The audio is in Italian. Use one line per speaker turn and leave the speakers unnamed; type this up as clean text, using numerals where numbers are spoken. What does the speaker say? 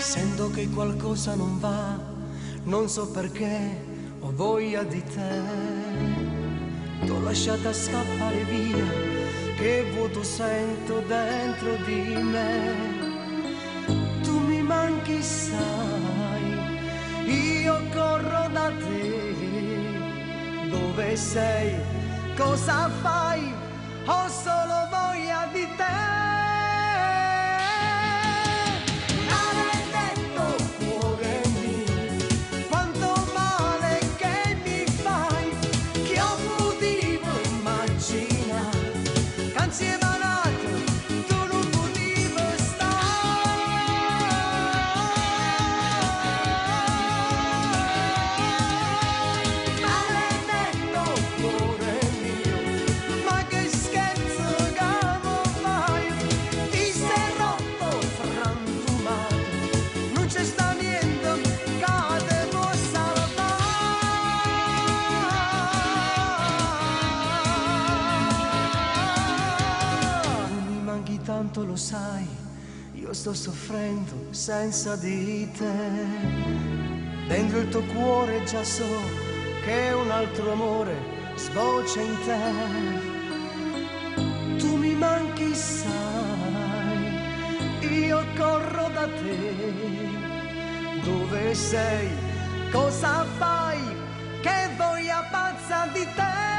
Sento che qualcosa non va, non so perché, ho voglia di te. T'ho lasciata scappare via, che vuoto sento dentro di me. Tu mi manchi, sai, io corro da te. Dove sei? Cosa fai? Ho solo voglia di te. Tanto lo sai, io sto soffrendo senza di te. Dentro il tuo cuore già so che un altro amore sfocia in te. Tu mi manchi, sai, io corro da te. Dove sei? Cosa fai? Che voglia pazza di te.